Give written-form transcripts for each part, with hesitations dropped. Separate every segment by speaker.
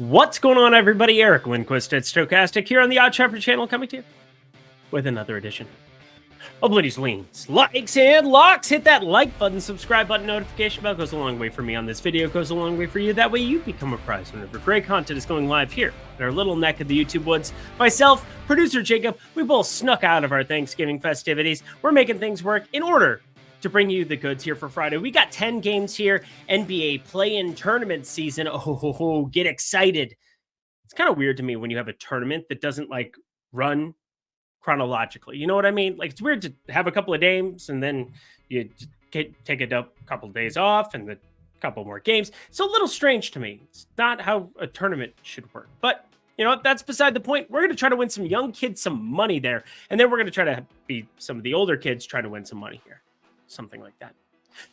Speaker 1: What's going on, everybody? Eric Lindquist at Stochastic here on the Odd Shopper channel, coming to you with another edition of Lindy's Leans, Likes, and Locks. Hit that like button, subscribe button, notification bell. Goes a long way for me on this video, goes a long way for you. That way you become apprised whenever great content is going live here in our little neck of the YouTube woods. Myself, producer Jacob, we both snuck out of our Thanksgiving festivities. We're making things work in order to bring you the goods here for Friday. We got 10 games here, NBA play-in tournament season. Oh, get excited. It's kind of weird to me when you have a tournament that doesn't like run chronologically. You know what I mean? Like, it's weird to have a couple of games and then you take a couple of days off and a couple more games. It's a little strange to me. It's not how a tournament should work. But you know, that's beside the point. We're going to try to win some young kids some money there. And then we're going to try to be some of the older kids trying to win some money here. Something like that.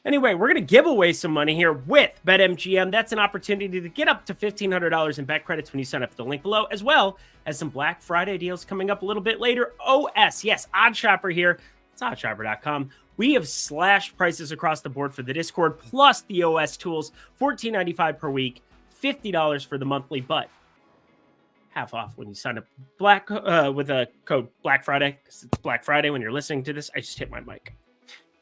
Speaker 1: Anyway, we're going to give away some money here with BetMGM. That's an opportunity to get up to $1,500 in bet credits when you sign up at the link below, as well as some Black Friday deals coming up a little bit later. OS, yes, Odd Shopper here. It's oddshopper.com. We have slashed prices across the board for the Discord, plus the OS tools, $14.95 per week, $50 for the monthly, but half off when you sign up with a code Black Friday, because it's Black Friday when you're listening to this. I just hit my mic.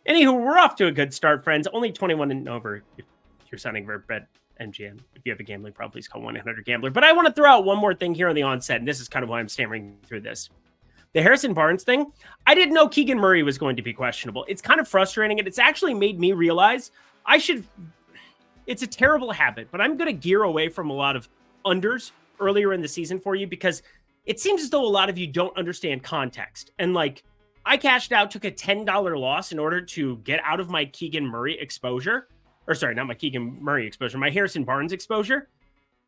Speaker 1: Anywho, we're off to a good start, friends. Only 21 and over if you're signing for BetMGM. If you have a gambling problem, please call 1-800-GAMBLER. But I want to throw out one more thing here on the onset, and this is kind of why I'm stammering through this. The Harrison Barnes thing, I didn't know Keegan Murray was going to be questionable. It's kind of frustrating, and it's actually made me realize it's a terrible habit, but I'm going to gear away from a lot of unders earlier in the season for you, because it seems as though a lot of you don't understand context. And like, I cashed out, took a $10 loss in order to get out of my Keegan Murray exposure. Or sorry, not my Keegan Murray exposure, my Harrison Barnes exposure.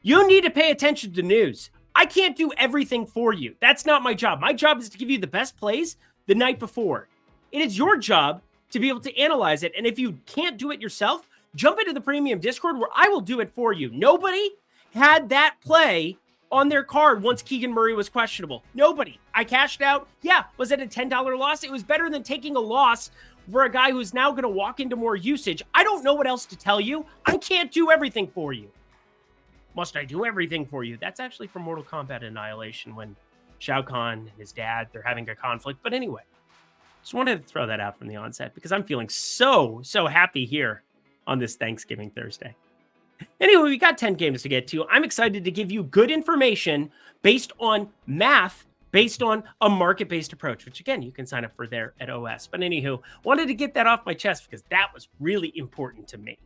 Speaker 1: You need to pay attention to news. I can't do everything for you. That's not my job. My job is to give you the best plays the night before. It is your job to be able to analyze it. And if you can't do it yourself, jump into the premium Discord where I will do it for you. Nobody had that play on their card once Keegan Murray was questionable. Nobody. I cashed out. Yeah, was it a $10 loss? It was better than taking a loss for a guy who's now going to walk into more usage. I don't know what else to tell you. I can't do everything for you. Must I do everything for you? That's actually from Mortal Kombat Annihilation when Shao Kahn and his dad, they're having a conflict. But anyway, just wanted to throw that out from the onset because I'm feeling so happy here on this Thanksgiving Thursday. Anyway, we got 10 games to get to. I'm excited to give you good information based on math, based on a market-based approach, which again, you can sign up for there at OS. But anywho, wanted to get that off my chest because that was really important to me.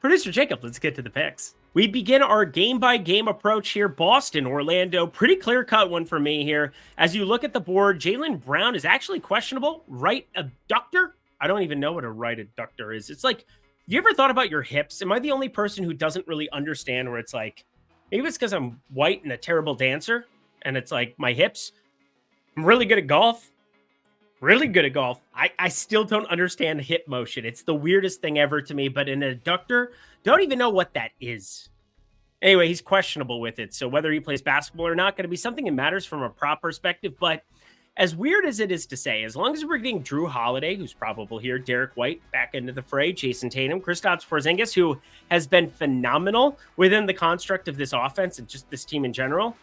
Speaker 1: Producer Jacob, let's get to the picks. We begin our game-by-game approach here. Boston, Orlando, pretty clear-cut one for me here. As you look at the board, Jaylen Brown is actually questionable. Right abductor? I don't even know what a right adductor is. It's like, have you ever thought about your hips? Am I the only person who doesn't really understand where it's like, maybe it's because I'm white and a terrible dancer, and it's like my hips. I'm really good at golf. Really good at golf. I still don't understand hip motion. It's the weirdest thing ever to me, but an adductor, don't even know what that is. Anyway, he's questionable with it. So whether he plays basketball or not, going to be something that matters from a prop perspective, but as weird as it is to say, as long as we're getting Drew Holiday, who's probable here, Derek White back into the fray, Jason Tatum, Kristaps Porzingis, who has been phenomenal within the construct of this offense and just this team in general,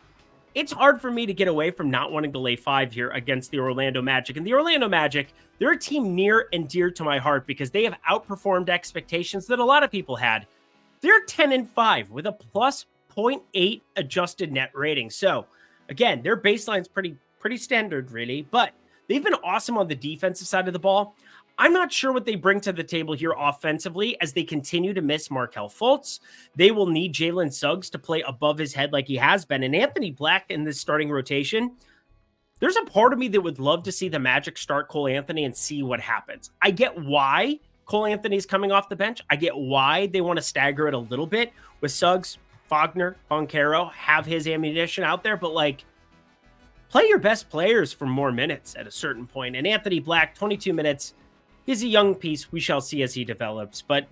Speaker 1: it's hard for me to get away from not wanting to lay 5 here against the Orlando Magic. And the Orlando Magic, they're a team near and dear to my heart because they have outperformed expectations that a lot of people had. They're 10-5 with a plus 0.8 adjusted net rating. So again, their baseline's pretty standard, really, but they've been awesome on the defensive side of the ball. I'm not sure what they bring to the table here offensively as they continue to miss Markelle Fultz. They will need Jalen Suggs to play above his head like he has been. And Anthony Black in this starting rotation, there's a part of me that would love to see the Magic start Cole Anthony and see what happens. I get why Cole Anthony's coming off the bench. I get why they want to stagger it a little bit with Suggs, Wagner, Boncaro, have his ammunition out there, but like, play your best players for more minutes at a certain point. And Anthony Black, 22 minutes. He's a young piece. We shall see as he develops. But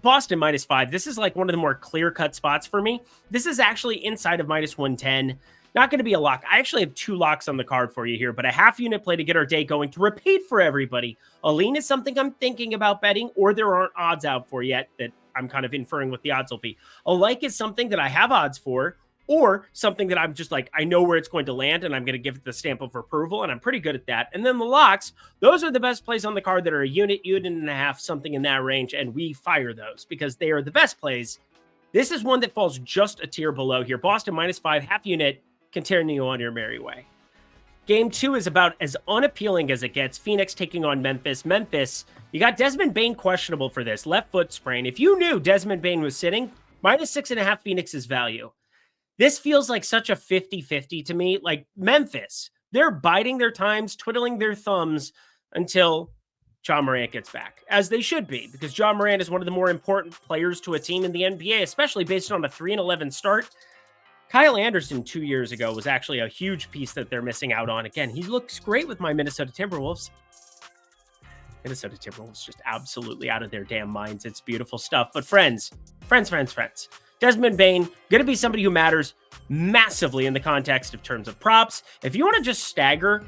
Speaker 1: Boston -5. This is like one of the more clear-cut spots for me. This is actually inside of -110. Not going to be a lock. I actually have 2 locks on the card for you here, but a half unit play to get our day going. To repeat for everybody, Aline is something I'm thinking about betting, or there aren't odds out for yet that I'm kind of inferring what the odds will be. A like is something that I have odds for, or something that I'm just like, I know where it's going to land and I'm going to give it the stamp of approval, and I'm pretty good at that. And then the locks, those are the best plays on the card that are a unit and a half, something in that range, and we fire those because they are the best plays. This is one that falls just a tier below here. Boston -5, half unit, continue on your merry way. Game 2 is about as unappealing as it gets. Phoenix taking on Memphis. Memphis, you got Desmond Bane questionable for this. Left foot sprain. If you knew Desmond Bane was sitting, -6.5 Phoenix's value. This feels like such a 50-50 to me. Like Memphis, they're biding their times, twiddling their thumbs until Ja Morant gets back, as they should be, because Ja Morant is one of the more important players to a team in the NBA, especially based on a 3-11 start. Kyle Anderson 2 years ago was actually a huge piece that they're missing out on. Again, he looks great with my Minnesota Timberwolves. Minnesota Timberwolves just absolutely out of their damn minds. It's beautiful stuff. But friends. Desmond Bane, going to be somebody who matters massively in the context of terms of props. If you want to just stagger,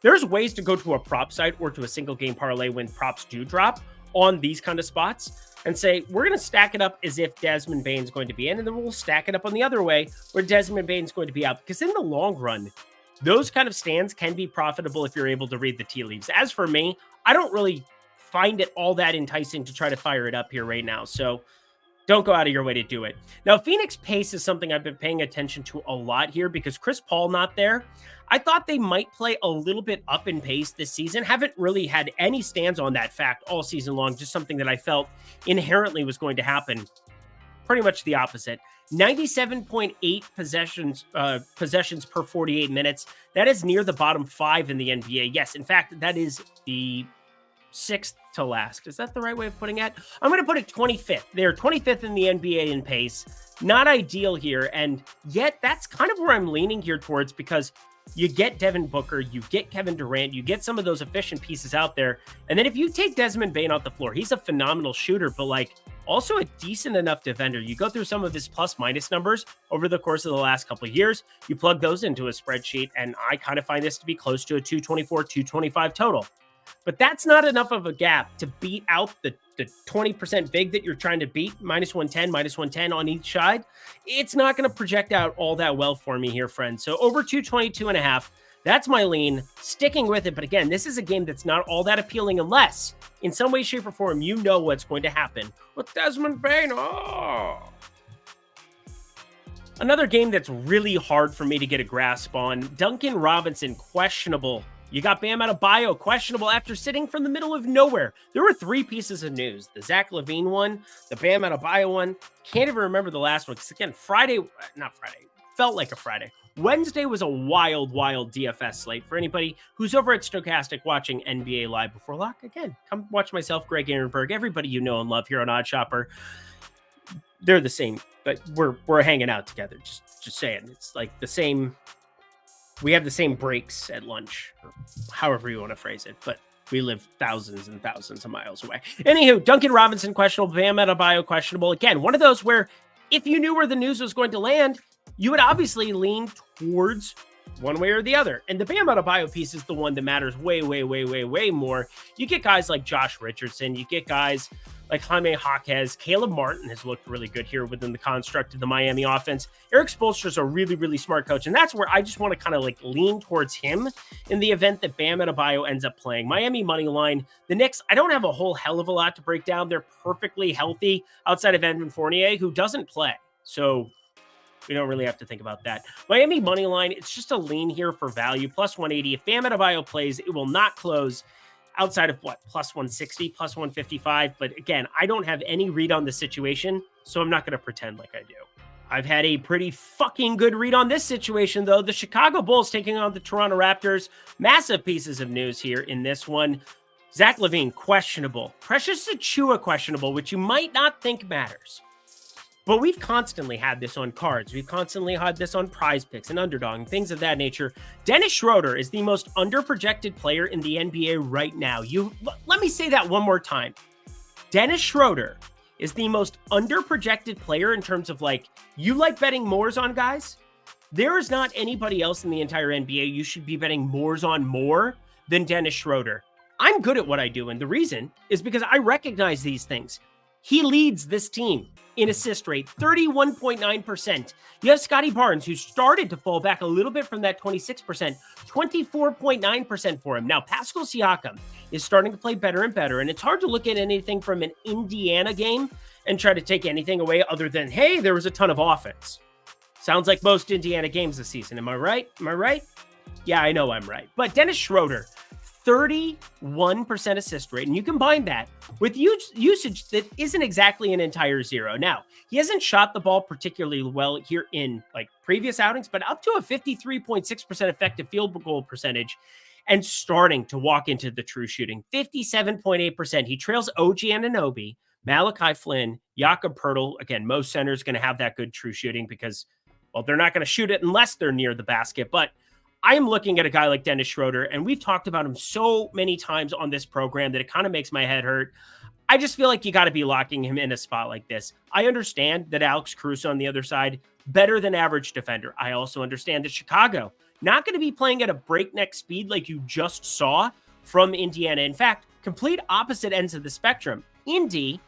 Speaker 1: there's ways to go to a prop site or to a single game parlay when props do drop on these kind of spots and say, we're going to stack it up as if Desmond Bane's going to be in, and then we'll stack it up on the other way where Desmond Bane's going to be out. Because in the long run, those kind of stands can be profitable if you're able to read the tea leaves. As for me, I don't really find it all that enticing to try to fire it up here right now. So don't go out of your way to do it. Now, Phoenix pace is something I've been paying attention to a lot here because Chris Paul not there. I thought they might play a little bit up in pace this season. Haven't really had any stands on that fact all season long. Just something that I felt inherently was going to happen. Pretty much the opposite. 97.8 possessions per 48 minutes. That is near the bottom 5 in the NBA. Yes, in fact, that is the 6th to last. Is that the right way of putting it? I'm going to put it 25th. They're 25th in the NBA in pace. Not ideal here. And yet that's kind of where I'm leaning here towards, because you get Devin Booker, you get Kevin Durant, you get some of those efficient pieces out there. And then if you take Desmond Bane off the floor, he's a phenomenal shooter, but also a decent enough defender. You go through some of his plus minus numbers over the course of the last couple of years, you plug those into a spreadsheet, and I kind of find this to be close to a 224, 225 total. But that's not enough of a gap to beat out the 20% vig that you're trying to beat, -110 on each side. It's not going to project out all that well for me here, friends. So over 222.5, that's my lean, sticking with it. But again, this is a game that's not all that appealing unless in some way, shape, or form, you know what's going to happen with Desmond Bane. Another game that's really hard for me to get a grasp on. Duncan Robinson, questionable. You got Bam Adebayo, questionable after sitting from the middle of nowhere. There were 3 pieces of news. The Zach LaVine one, the Bam Adebayo one. Can't even remember the last one. Because again, felt like a Friday. Wednesday was a wild DFS slate. For anybody who's over at Stochastic watching NBA Live before lock, again, come watch myself, Greg Ehrenberg, everybody you know and love here on Odd Shopper. They're the same, but we're hanging out together. Just saying. It's like the same. We have the same breaks at lunch, or however you want to phrase it, but we live thousands and thousands of miles away. Anywho, Duncan Robinson questionable, Bam Adebayo questionable. Again, one of those where if you knew where the news was going to land, you would obviously lean towards one way or the other. And the Bam Adebayo piece is the one that matters way more. You get guys like Josh Richardson. You get guys like Jaime Jaquez. Caleb Martin has looked really good here within the construct of the Miami offense. Eric Spoelstra's a really smart coach. And that's where I just want to kind of lean towards him in the event that Bam Adebayo ends up playing. Miami money line. The Knicks, I don't have a whole hell of a lot to break down. They're perfectly healthy outside of Evan Fournier, who doesn't play. So we don't really have to think about that. Miami money line, it's just a lean here for value. Plus 180. If Bam Adebayo plays, it will not close outside of plus 160, plus 155. But again, I don't have any read on the situation, so I'm not going to pretend like I do. I've had a pretty fucking good read on this situation, though. The Chicago Bulls taking on the Toronto Raptors. Massive pieces of news here in this one. Zach LaVine, questionable. Precious Achiuwa, questionable, which you might not think matters. But we've constantly had this on cards. We've constantly had this on Prize Picks and Underdog and things of that nature. Dennis Schroeder is the most underprojected player in the NBA right now. Let me say that one more time. Dennis Schroeder is the most underprojected player in terms of you like betting mores on guys? There is not anybody else in the entire NBA you should be betting mores on more than Dennis Schroeder. I'm good at what I do, and the reason is because I recognize these things. He leads this team in assist rate, 31.9%. You have Scotty Barnes, who started to fall back a little bit from that 26%, 24.9% for him. Now, Pascal Siakam is starting to play better and better, and it's hard to look at anything from an Indiana game and try to take anything away other than, hey, there was a ton of offense. Sounds like most Indiana games this season. Am I right? Am I right? Yeah, I know I'm right. But Dennis Schroeder, 31% assist rate, and you combine that with usage that isn't exactly an entire zero. Now, he hasn't shot the ball particularly well here in like previous outings, but up to a 53.6% effective field goal percentage and starting to walk into the true shooting, 57.8%. He trails OG Anunoby, Malachi Flynn, Jakob Poeltl. Again, most centers going to have that good true shooting because, well, they're not going to shoot it unless they're near the basket, but I'm looking at a guy like Dennis Schroeder, and we've talked about him so many times on this program that it kind of makes my head hurt. I just feel like you got to be locking him in a spot like this. I understand that Alex Caruso on the other side, better than average defender. I also understand that Chicago, not going to be playing at a breakneck speed like you just saw from Indiana. In fact, complete opposite ends of the spectrum. Indy,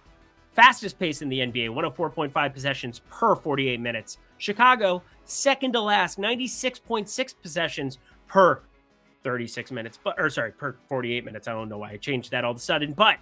Speaker 1: fastest pace in the NBA, 104.5 possessions per 48 minutes. Chicago, second to last, 96.6 possessions per 36 minutes, per 48 minutes. I don't know why I changed that all of a sudden, but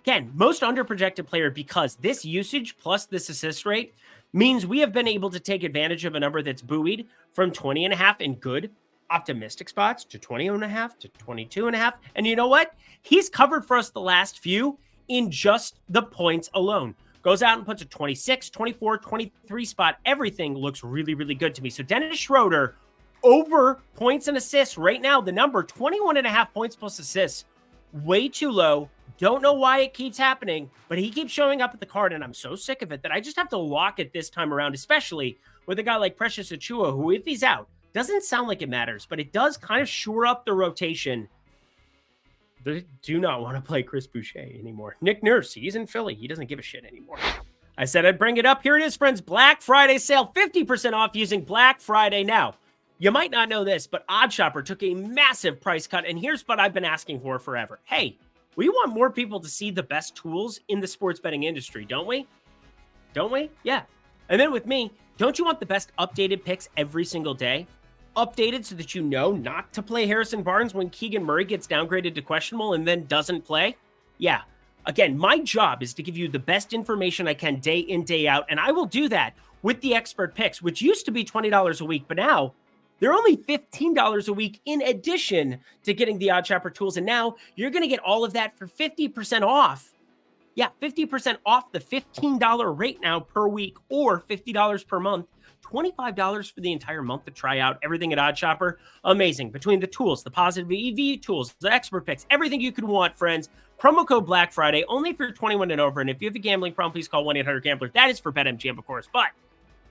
Speaker 1: again, most underprojected player because this usage plus this assist rate means we have been able to take advantage of a number that's buoyed from 20.5 in good, optimistic spots to 20.5 to 22.5. And you know what? He's covered for us the last few in just the points alone. Goes out and puts a 26, 24, 23 spot. Everything looks really, really good to me. So Dennis Schroeder over points and assists right now. The number 21.5 points plus assists, way too low. Don't know why it keeps happening, but he keeps showing up at the card, and I'm so sick of it that I just have to lock it this time around, especially with a guy like Precious Achiuwa, who, if he's out, doesn't sound like it matters, but it does kind of shore up the rotation. They do not want to play Chris Boucher anymore. Nick Nurse, he's in Philly. He doesn't give a shit anymore. I said I'd bring it up. Here it is, friends. Black Friday sale, 50% off using Black Friday now. You might not know this, but OddsShopper took a massive price cut, and here's what I've been asking for forever. Hey, we want more people to see the best tools in the sports betting industry, don't we? Don't we? Yeah. And then with me, don't you want the best updated picks every single day? Updated so that you know not to play Harrison Barnes when Keegan Murray gets downgraded to questionable and then doesn't play? Yeah. Again, my job is to give you the best information I can day in, day out, and I will do that with the expert picks, which used to be $20 a week, but now they're only $15 a week in addition to getting the OddsShopper tools, and now you're going to get all of that for 50% off. Yeah, 50% off the $15 rate now per week or $50 per month. $25 for the entire month to try out everything at OddsShopper. Amazing. Between the tools, the positive EV tools, the expert picks, everything you could want, friends. Promo code Black Friday, only if you're 21 and over. And if you have a gambling problem, please call 1-800-GAMBLER. That is for BetMGM, of course. But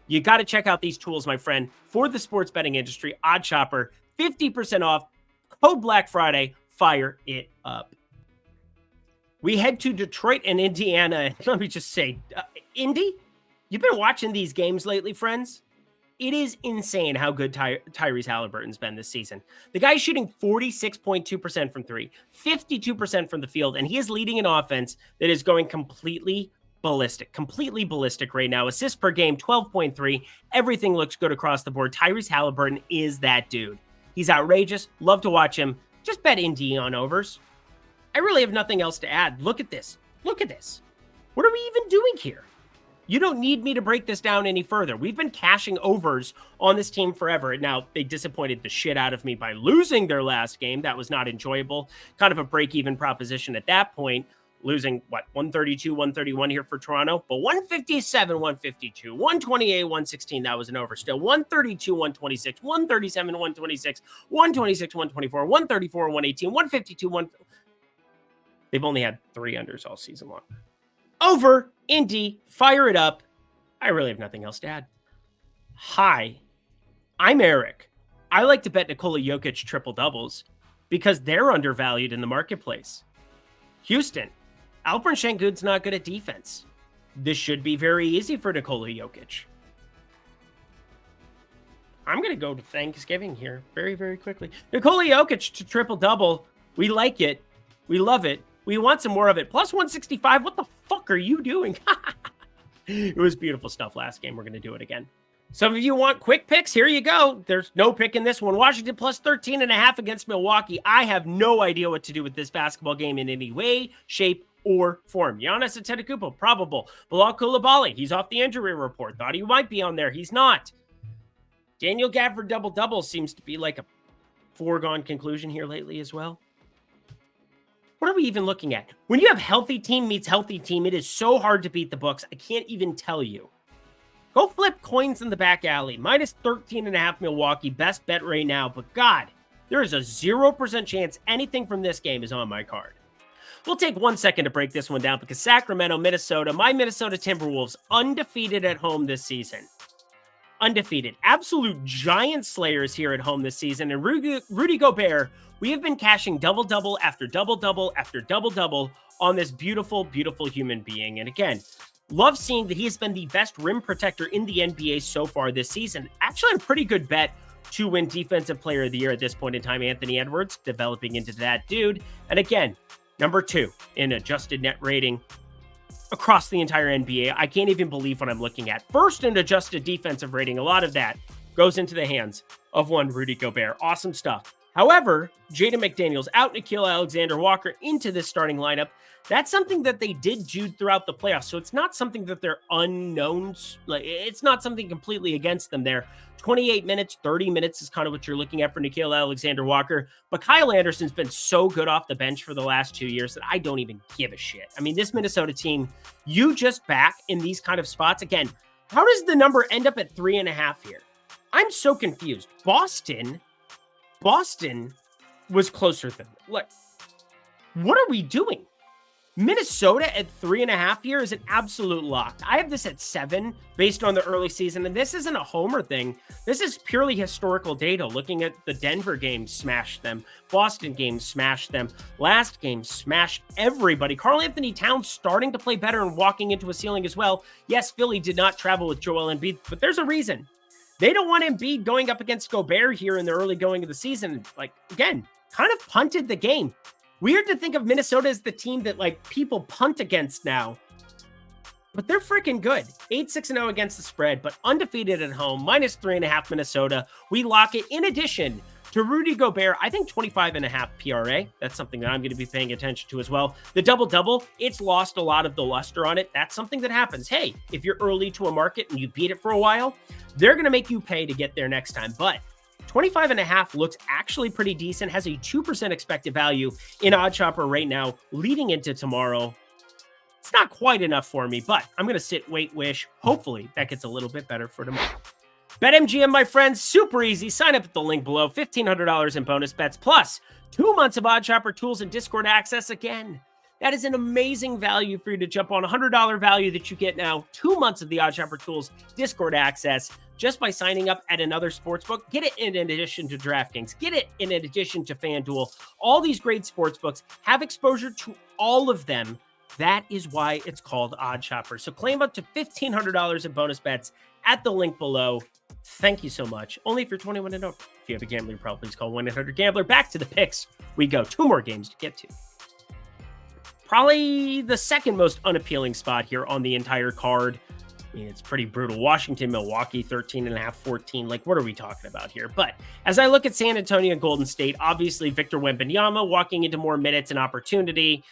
Speaker 1: you got to check out these tools, my friend, for the sports betting industry. OddsShopper, 50% off. Code Black Friday. Fire it up. We head to Detroit and Indiana. Let me just say, Indy, you've been watching these games lately, friends? It is insane how good Tyrese Halliburton's been this season. The guy's shooting 46.2% from three, 52% from the field, and he is leading an offense that is going completely ballistic right now. Assists per game, 12.3. Everything looks good across the board. Tyrese Halliburton is that dude. He's outrageous. Love to watch him. Just bet Indy on overs. I really have nothing else to add. Look at this. Look at this. What are we even doing here? You don't need me to break this down any further. We've been cashing overs on this team forever. Now, they disappointed the shit out of me by losing their last game. That was not enjoyable. Kind of a break-even proposition at that point. Losing, 132, 131 here for Toronto. But 157, 152, 128, 116, that was an over still. 132, 126, 137, 126, 126, 124, 134, 118, 152, 1... They've only had 3 unders all season long. Over, Indy, fire it up. I really have nothing else to add. Hi, I'm Eric. I like to bet Nikola Jokic triple doubles because they're undervalued in the marketplace. Houston, Alperen Şengün's not good at defense. This should be very easy for Nikola Jokic. I'm going to go to Thanksgiving here very, very quickly. Nikola Jokic to triple double. We like it. We love it. We want some more of it. Plus 165. What the fuck are you doing? It was beautiful stuff last game. We're going to do it again. Some of you want quick picks. Here you go. There's no pick in this one. Washington plus 13.5 against Milwaukee. I have no idea what to do with this basketball game in any way, shape, or form. Giannis Antetokounmpo, probable. Bilal Coulibaly, he's off the injury report. Thought he might be on there. He's not. Daniel Gafford double-double seems to be like a foregone conclusion here lately as well. What are we even looking at? When you have healthy team meets healthy team, it is so hard to beat the books. I can't even tell you. Go flip coins in the back alley. Minus 13.5 Milwaukee. Best bet right now. But God, there is a 0% chance anything from this game is on my card. We'll take 1 second to break this one down because Sacramento, Minnesota, my Minnesota Timberwolves, undefeated at home this season. Undefeated. Absolute giant slayers here at home this season. And Rudy Gobert, we have been cashing double-double after double-double after double-double on this beautiful, beautiful human being. And again, love seeing that he has been the best rim protector in the NBA so far this season. Actually, a pretty good bet to win Defensive Player of the Year at this point in time. Anthony Edwards developing into that dude. And again, number 2 in adjusted net rating across the entire NBA. I can't even believe what I'm looking at. First in adjusted defensive rating. A lot of that goes into the hands of one Rudy Gobert. Awesome stuff. However, Jaden McDaniels out, Nickeil Alexander-Walker into this starting lineup. That's something that they did do throughout the playoffs. So it's not something that they're unknowns. Like, it's not something completely against them there. 28 minutes, 30 minutes is kind of what you're looking at for Nickeil Alexander-Walker. But Kyle Anderson's been so good off the bench for the last 2 years that I don't even give a shit. I mean, this Minnesota team, you just back in these kind of spots. Again, how does the number end up at 3.5 here? I'm so confused. Boston was closer than, like, what are we doing? Minnesota at 3.5 here is an absolute lock. I have this at 7 based on the early season, and this isn't a homer thing. This is purely historical data. Looking at the Denver game, smashed them. Boston game, smashed them. Last game, smashed everybody. Karl Anthony Towns starting to play better and walking into a ceiling as well. Yes, Philly did not travel with Joel Embiid, but there's a reason. They don't want Embiid going up against Gobert here in the early going of the season. Like, again, kind of punted the game. Weird to think of Minnesota as the team that, like, people punt against now. But they're freaking good. 8-6-0 against the spread, but undefeated at home. Minus 3.5 Minnesota. We lock it in addition to Rudy Gobert. I think 25.5 PRA. That's something that I'm going to be paying attention to as well. The double-double, it's lost a lot of the luster on it. That's something that happens. Hey, if you're early to a market and you beat it for a while, they're going to make you pay to get there next time. But 25.5 looks actually pretty decent, has a 2% expected value in Odd Chopper right now, leading into tomorrow. It's not quite enough for me, but I'm going to sit, wait, wish. Hopefully that gets a little bit better for tomorrow. BetMGM, my friends, super easy. Sign up at the link below. $1,500 in bonus bets, plus 2 months of Odd Chopper tools and Discord access again. That is an amazing value for you to jump on. $100 value that you get now. 2 months of the Odd Chopper tools, Discord access, just by signing up at another sportsbook. Get it in addition to DraftKings. Get it in addition to FanDuel. All these great sportsbooks have exposure to all of them. That is why it's called Odd Chopper. So claim up to $1,500 in bonus bets at the link below. Thank you so much. Only if you're 21 and over. If you have a gambling problem, please call 1-800-GAMBLER. Back to the picks we go. 2 more games to get to. Probably the second most unappealing spot here on the entire card. I mean, it's pretty brutal. Washington, Milwaukee, 13.5, 14. Like, what are we talking about here? But as I look at San Antonio and Golden State, obviously Victor Wembanyama walking into more minutes and opportunity.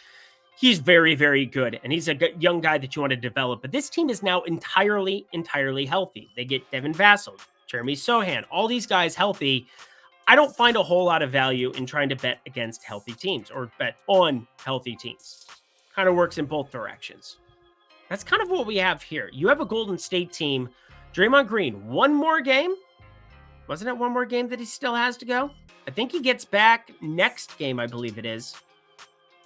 Speaker 1: He's very, very good, and he's a young guy that you want to develop. But this team is now entirely healthy. They get Devin Vassell, Jeremy Sohan, all these guys healthy. I don't find a whole lot of value in trying to bet against healthy teams or bet on healthy teams. Kind of works in both directions. That's kind of what we have here. You have a Golden State team. Draymond Green, one more game? Wasn't it one more game that he still has to go? I think he gets back next game, I believe it is.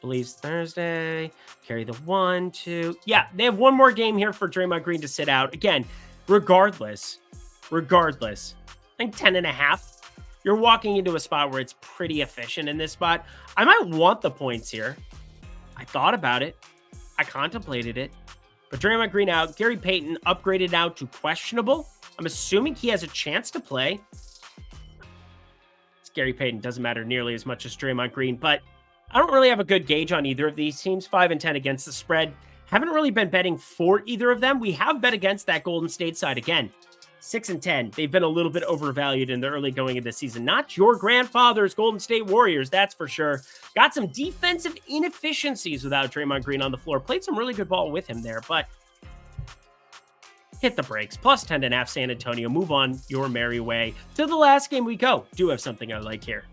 Speaker 1: Believes Thursday. Carry the 1, 2. Yeah, they have one more game here for Draymond Green to sit out. Again, regardless, I think 10.5. You're walking into a spot where it's pretty efficient in this spot. I might want the points here. I thought about it. I contemplated it. But Draymond Green out. Gary Payton upgraded now to questionable. I'm assuming he has a chance to play. It's Gary Payton. Doesn't matter nearly as much as Draymond Green. But I don't really have a good gauge on either of these teams. 5-10 against the spread. Haven't really been betting for either of them. We have bet against that Golden State side again. 6-10. They've been a little bit overvalued in the early going of the season. Not your grandfather's Golden State Warriors, that's for sure. Got some defensive inefficiencies without Draymond Green on the floor. Played some really good ball with him there, but hit the brakes. Plus 10.5 San Antonio. Move on your merry way. To the last game we go. Do have something I like here.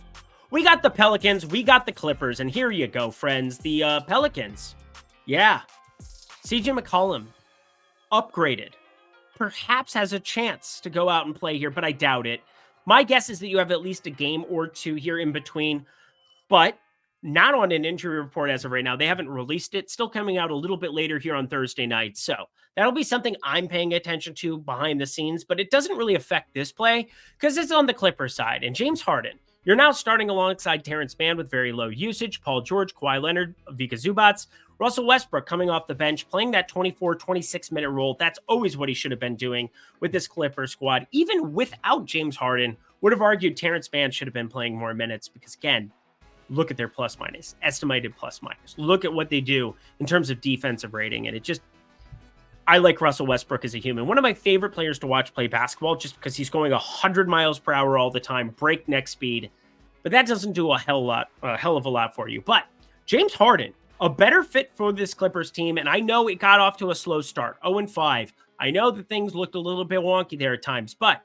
Speaker 1: We got the Pelicans. We got the Clippers. And here you go, friends. The Pelicans. Yeah. CJ McCollum. Upgraded. Perhaps has a chance to go out and play here, but I doubt it. My guess is that you have at least a game or two here in between, but not on an injury report as of right now. They haven't released it. Still coming out a little bit later here on Thursday night. So that'll be something I'm paying attention to behind the scenes, but it doesn't really affect this play because it's on the Clippers side. And James Harden, you're now starting alongside Terrence Mann with very low usage, Paul George, Kawhi Leonard, Vika Zubats, Russell Westbrook coming off the bench, playing that 24, 26-minute role. That's always what he should have been doing with this Clippers squad. Even without James Harden, would have argued Terrence Mann should have been playing more minutes because, again, look at their plus-minus, estimated plus-minus. Look at what they do in terms of defensive rating, and it just... I like Russell Westbrook as a human. One of my favorite players to watch play basketball just because he's going 100 miles per hour all the time, breakneck speed. But that doesn't do a hell of a lot for you. But James Harden, a better fit for this Clippers team, and I know it got off to a slow start, 0-5. I know that things looked a little bit wonky there at times, but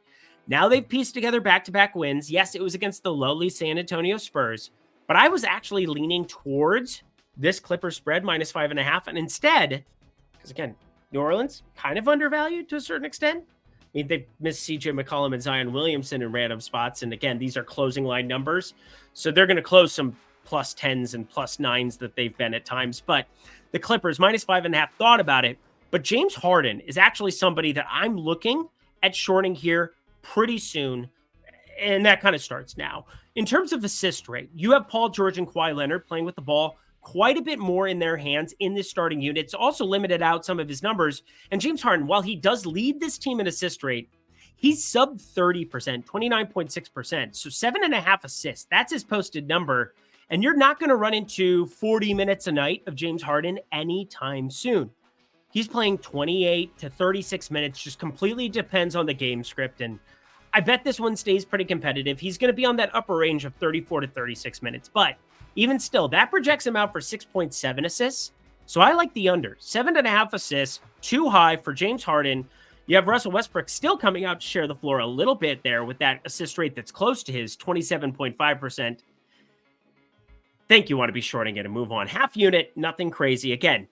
Speaker 1: now they've pieced together back-to-back wins. Yes, it was against the lowly San Antonio Spurs, but I was actually leaning towards this Clippers spread -5.5, and instead, because again, New Orleans, kind of undervalued to a certain extent. I mean, they've missed CJ McCollum and Zion Williamson in random spots. And again, these are closing line numbers. So they're going to close some +10s and +9s that they've been at times. But the Clippers, -5.5, thought about it. But James Harden is actually somebody that I'm looking at shorting here pretty soon. And that kind of starts now. In terms of assist rate, you have Paul George and Kawhi Leonard playing with the ball quite a bit more in their hands in this starting unit. It's also limited out some of his numbers. And James Harden, while he does lead this team in assist rate, he's sub 30%, 29.6%. So 7.5 assists. That's his posted number. And you're not going to run into 40 minutes a night of James Harden anytime soon. He's playing 28 to 36 minutes, just completely depends on the game script. And I bet this one stays pretty competitive. He's going to be on that upper range of 34 to 36 minutes. But even still, that projects him out for 6.7 assists. So I like the under. 7.5 assists, too high for James Harden. You have Russell Westbrook still coming out to share the floor a little bit there with that assist rate that's close to his 27.5%. Think you want to be shorting it and move on. Half unit, nothing crazy. Again,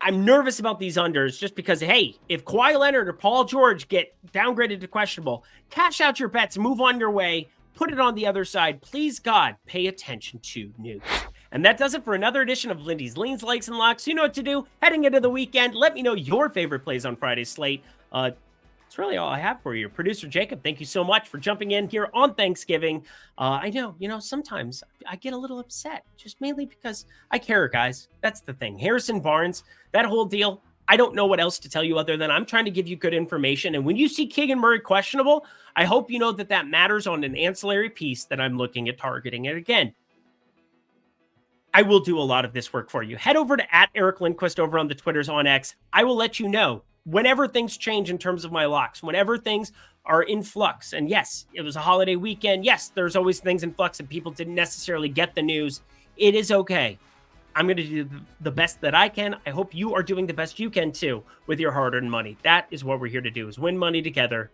Speaker 1: I'm nervous about these unders just because, hey, if Kawhi Leonard or Paul George get downgraded to questionable, cash out your bets, move on your way. Put it on the other side. Please, God, pay attention to news. And that does it for another edition of Lindy's Leans, Likes, and Locks. You know what to do. Heading into the weekend, let me know your favorite plays on Friday's slate. That's really all I have for you. Producer Jacob, thank you so much for jumping in here on Thanksgiving. I know, sometimes I get a little upset, just mainly because I care, guys. That's the thing. Harrison Barnes, that whole deal, I don't know what else to tell you other than I'm trying to give you good information. And when you see Keegan Murray questionable, I hope you know that that matters on an ancillary piece that I'm looking at targeting. And again, I will do a lot of this work for you. Head over to @EricLindquist over on the Twitters on X. I will let you know whenever things change in terms of my locks, whenever things are in flux. And yes, it was a holiday weekend. Yes, there's always things in flux and people didn't necessarily get the news. It is okay. I'm going to do the best that I can. I hope you are doing the best you can too with your hard-earned money. That is what we're here to do, is win money together.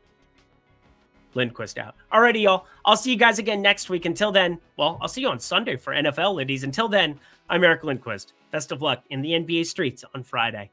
Speaker 1: Lindquist out. Alrighty, y'all. I'll see you guys again next week. Until then, well, I'll see you on Sunday for NFL Lindies. Until then, I'm Eric Lindquist. Best of luck in the NBA streets on Friday.